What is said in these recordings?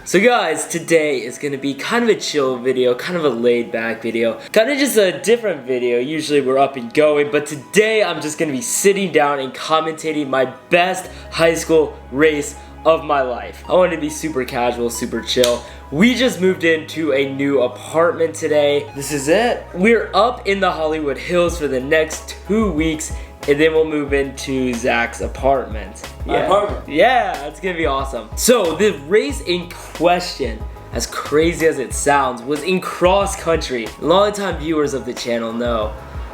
So guys, today is going to be kind of a chill video, kind of a laid back video, kind of just a different video. Usually we're up and going, but today I'm just going to be sitting down and commentating my best high school race of my life. I want to be super casual, super chill. We just moved into a new apartment today. This is it. We're up in the Hollywood Hills for the next 2 weeks, and then we'll move into Zach's apartment. Yeah, it's gonna be awesome. So the race in question, as crazy as it sounds, was in cross country. Longtime viewers of the channel know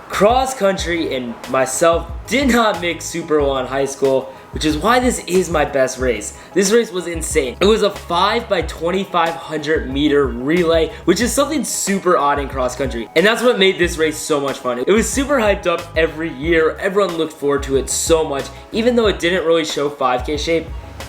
cross country and myself did not mix super well in high school, which is why this is my best race. This race was insane. It was a 5 by 2,500 meter relay, which is something super odd in cross country. And that's what made this race so much fun. It was super hyped up every year. Everyone looked forward to it so much. Even though it didn't really show 5K shape,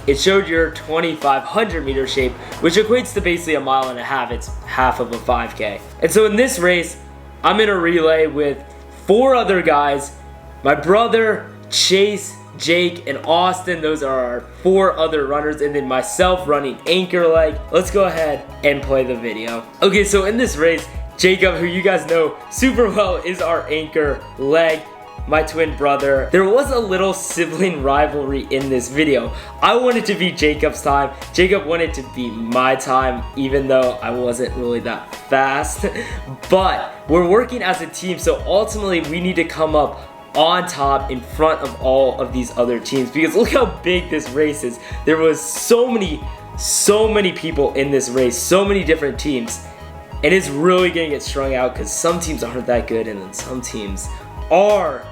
it showed your 2,500 meter shape, which equates to basically a mile and a half. It's half of a 5K. And so in this race, I'm in a relay with 4 other guys. My brother, Chase, Jake, and Austin. Those are our 4 other runners, and then myself running anchor leg. Let's go ahead and play the video. Okay, so in this race, Jacob, who you guys know super well, is our anchor leg, my twin brother. There was a little sibling rivalry in this video. I wanted to be Jacob's time. Jacob wanted to be my time, even though I wasn't really that fast. But we're working as a team, so ultimately we need to come up on top in front of all of these other teams, because look how big this race is. There was so many people in this race, so many different teams, and it's really gonna get strung out because some teams aren't that good and then some teams are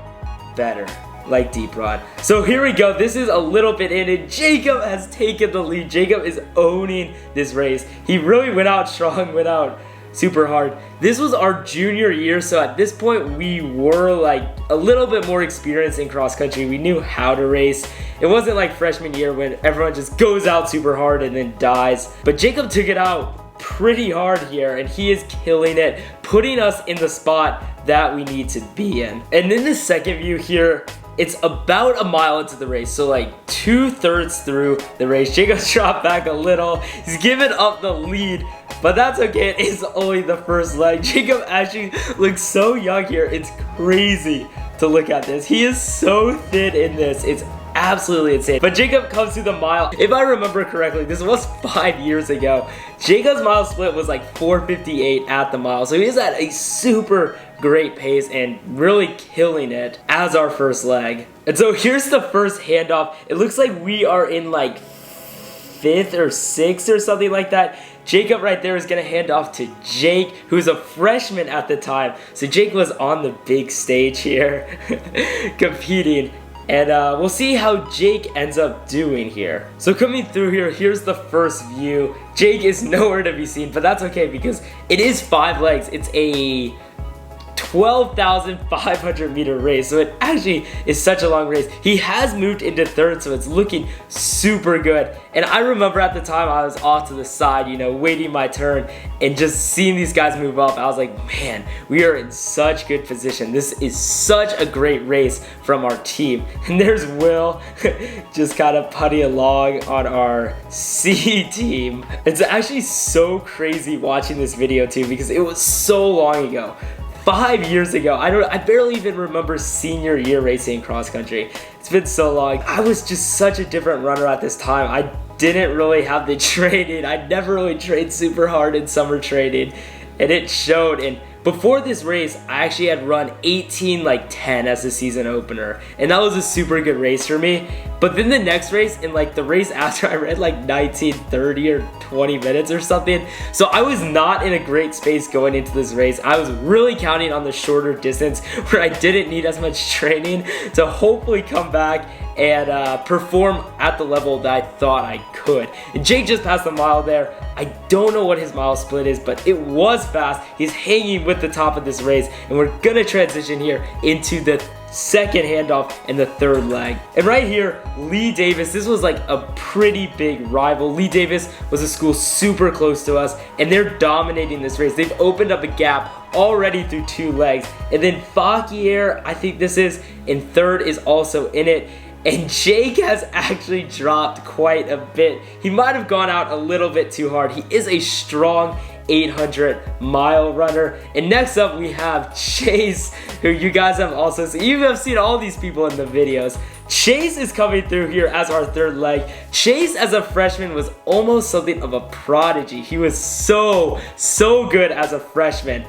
better, like Deep Rod. So here we go. This is a little bit in it. Jacob has taken the lead. Jacob is owning this race. He really went out strong, went out super hard. This was our junior year, so at this point we were like a little bit more experienced in cross country. We knew how to race. It wasn't like freshman year when everyone just goes out super hard and then dies. But Jacob took it out pretty hard here, and he is killing it, putting us in the spot that we need to be in. And in the second view here, it's about a mile into the race, so like 2/3 through the race. Jacob's dropped back a little. He's given up the lead, but that's okay. It is only the first leg. Jacob actually looks so young here. It's crazy to look at this. He is so thin in this. It's absolutely insane. But Jacob comes to the mile. If I remember correctly, this was 5 years ago. Jacob's mile split was like 4:58 at the mile, so he's at a super great pace and really killing it as our first leg. And so here's the first handoff. It looks like we are in like 5th or 6th or something like that. Jacob right there is gonna hand off to Jake, who's a freshman at the time. So Jake was on the big stage here competing. And we'll see how Jake ends up doing here. So coming through here, here's the first view. Jake is nowhere to be seen, but that's okay because it is 5 legs. It's a 12,500 meter race, so it actually is such a long race. He has moved into 3rd, so it's looking super good. And I remember at the time I was off to the side, you know, waiting my turn and just seeing these guys move up. I was like, man, we are in such good position. This is such a great race from our team. And there's Will just kind of putting along on our C team. It's actually so crazy watching this video too, because it was so long ago. 5 years ago. I barely even remember senior year racing cross country. It's been so long. I was just such a different runner at this time. I didn't really have the training. I never really trained super hard in summer training, and it showed. And before this race, I actually had run 18:10 as the season opener, and that was a super good race for me. But then the next race, and like the race after, I ran like 19:30 or 20 minutes or something. So I was not in a great space going into this race. I was really counting on the shorter distance where I didn't need as much training to hopefully come back and perform at the level that I thought I could. And Jake just passed the mile there. I don't know what his mile split is, but it was fast. He's hanging with the top of this race, and we're gonna transition here into the second handoff and the 3rd leg. And right here, Lee Davis, this was like a pretty big rival. Lee Davis was a school super close to us, and they're dominating this race. They've opened up a gap already through 2 legs. And then Fauquier, I think this is, in 3rd, is also in it. and Jake has actually dropped quite a bit. He might have gone out a little bit too hard. He is a strong 800-mile runner. And next up we have Chase, who you guys have also seen. You have seen all these people in the videos. Chase is coming through here as our third leg. Chase as a freshman was almost something of a prodigy. He was so good as a freshman,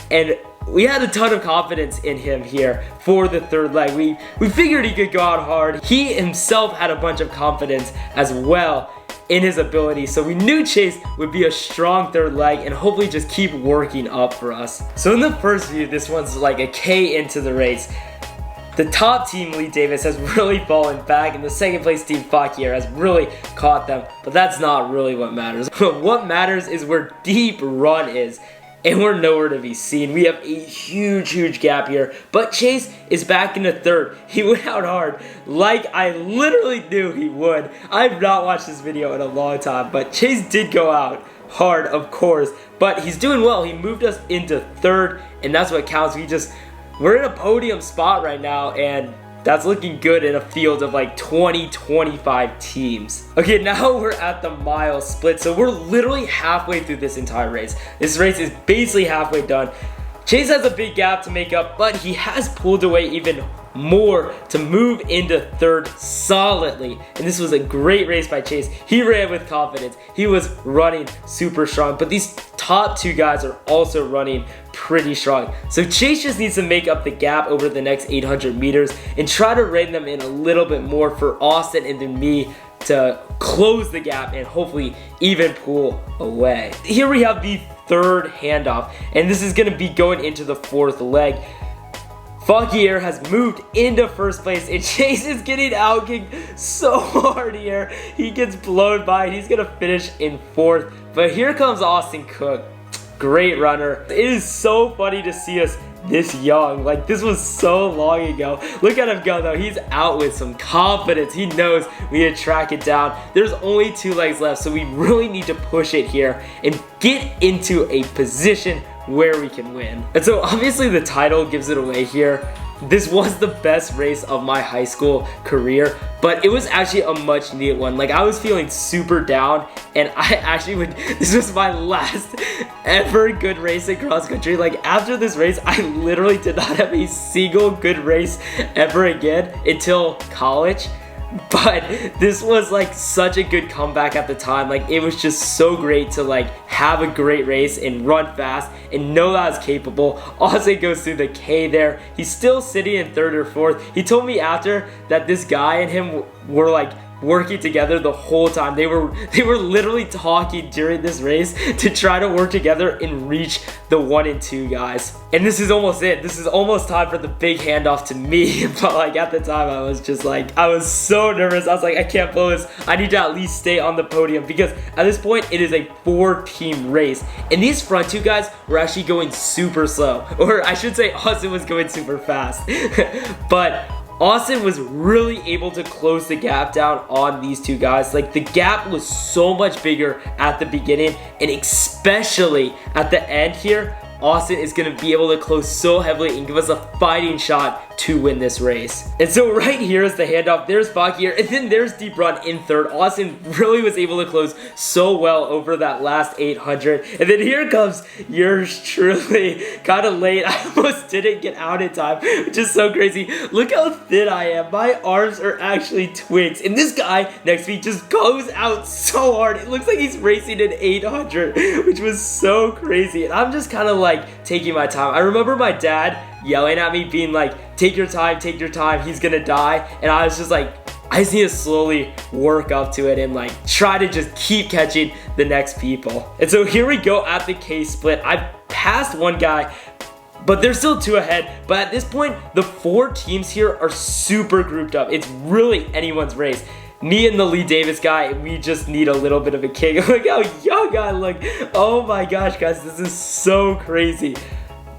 and we had a ton of confidence in him here for the third leg. We figured he could go out hard. He himself had a bunch of confidence as well in his ability, so we knew Chase would be a strong third leg and hopefully just keep working up for us. So in the first view, this one's like a K into the race. The top team, Lee Davis, has really fallen back, and the second place team, Fakir, has really caught them, but that's not really what matters. What matters is where Deep Run is, and we're nowhere to be seen. We have a huge gap here, but Chase is back into third. He went out hard like I literally knew he would. I've not watched this video in a long time, but Chase did go out hard, of course, but he's doing well. He moved us into third, and that's what counts. We're in a podium spot right now, and that's looking good in a field of like 20-25 teams. Okay, now we're at the mile split, so we're literally halfway through this entire race. This race is basically halfway done. Chase has a big gap to make up, but he has pulled away even more to move into third solidly. And this was a great race by Chase. He ran with confidence. He was running super strong, but these top two guys are also running pretty strong. So Chase just needs to make up the gap over the next 800 meters and try to rein them in a little bit more for Austin and then me to close the gap and hopefully even pull away. Here we have the third handoff, and this is going to be going into the fourth leg. Fakir has moved into first place, and Chase is getting outkicked so hard here. He gets blown by, and he's going to finish in fourth. But here comes Austin Cook. Great runner. It is so funny to see us this young. Like, this was so long ago. Look at him go, though. He's out with some confidence. He knows we need to track it down. There's only 2 legs left, so we really need to push it here and get into a position where we can win. And so obviously the title gives it away here. This was the best race of my high school career, but it was actually a much needed one. Like, I was feeling super down, and I actually this was my last ever good race in cross country. Like, after this race, I literally did not have a single good race ever again until college. But this was like such a good comeback at the time. Like, it was just so great to like have a great race and run fast and know that I was capable. Austin goes through the K there. He's still sitting in third or fourth. He told me after that this guy and him were like working together the whole time. They were literally talking during this race to try to work together and reach the 1 and 2 guys. And this is almost it. This is almost time for the big handoff to me. But like at the time, I was just like, I was so nervous. I was like, I can't blow this. I need to at least stay on the podium, because at this point it is a 4-team race, and these front 2 guys were actually going super slow, or I should say Austin was going super fast. But Austin was really able to close the gap down on these 2 guys. Like, the gap was so much bigger at the beginning, and especially at the end here, Austin is going to be able to close so heavily and give us a fighting shot to win this race. And so right here is the handoff. There's Fakir, and then there's Deep Run in third. Austin really was able to close so well over that last 800. And then here comes yours truly, kind of late. I almost didn't get out in time, which is so crazy. Look how thin I am. My arms are actually twigs. And this guy next to me just goes out so hard. It looks like he's racing an 800, which was so crazy. And I'm just kind of like taking my time. I remember my dad yelling at me, being like, take your time, he's gonna die. And I was just like, I just need to slowly work up to it and like try to just keep catching the next people. And so here we go at the K split. I passed one guy, but there's still 2 ahead. But at this point, the 4 teams here are super grouped up. It's really anyone's race. Me and the Lee Davis guy, we just need a little bit of a kick. Look how young I look. Oh my gosh, guys, this is so crazy.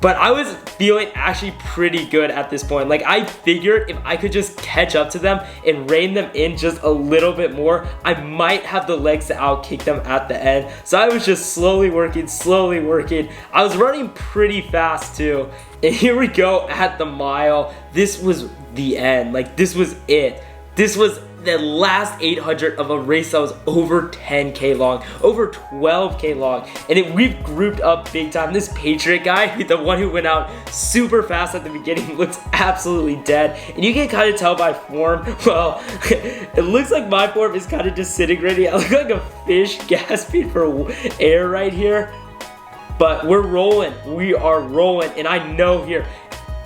But I was feeling actually pretty good at this point. Like, I figured if I could just catch up to them and rein them in just a little bit more, I might have the legs to outkick them at the end. So I was just slowly working. I was running pretty fast too. And here we go at the mile. This was the end. Like, this was it. This was the last 800 of a race that was over 10K long, over 12K long, and we've grouped up big time. This Patriot guy, the one who went out super fast at the beginning, looks absolutely dead, and you can kind of tell by form. Well, it looks like my form is kind of disintegrating. I look like a fish gasping for air right here, but we're rolling. We are rolling, and I know here,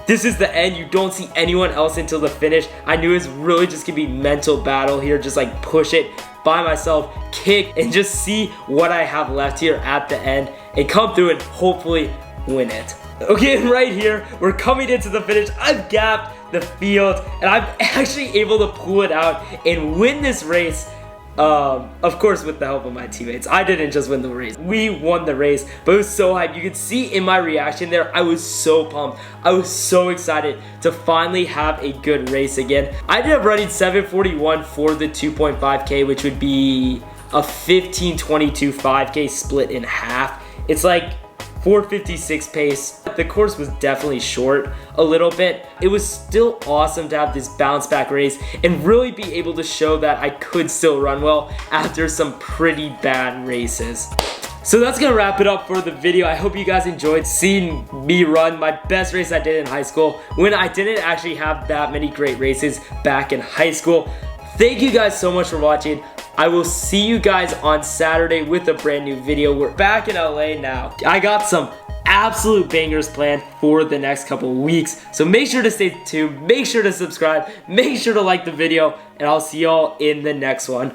this is the end. You don't see anyone else until the finish. I knew it was really just gonna be mental battle here, just like push it by myself, kick, and just see what I have left here at the end and come through and hopefully win it. Okay, and right here, we're coming into the finish. I've gapped the field, and I'm actually able to pull it out and win this race. Of course, with the help of my teammates. I didn't just win the race. We won the race, but it was so hyped. You could see in my reaction there, I was so pumped. I was so excited to finally have a good race again. I ended up running 7:41 for the 2.5K, which would be a 15:22 5K split in half. It's like 4:56 pace. The course was definitely short a little bit. It was still awesome to have this bounce back race and really be able to show that I could still run well after some pretty bad races. So that's gonna wrap it up for the video. I hope you guys enjoyed seeing me run my best race I did in high school when I didn't actually have that many great races back in high school. Thank you guys so much for watching. I will see you guys on Saturday with a brand new video. We're back in LA now. I got some absolute bangers planned for the next couple of weeks. So make sure to stay tuned, make sure to subscribe, make sure to like the video, and I'll see y'all in the next one.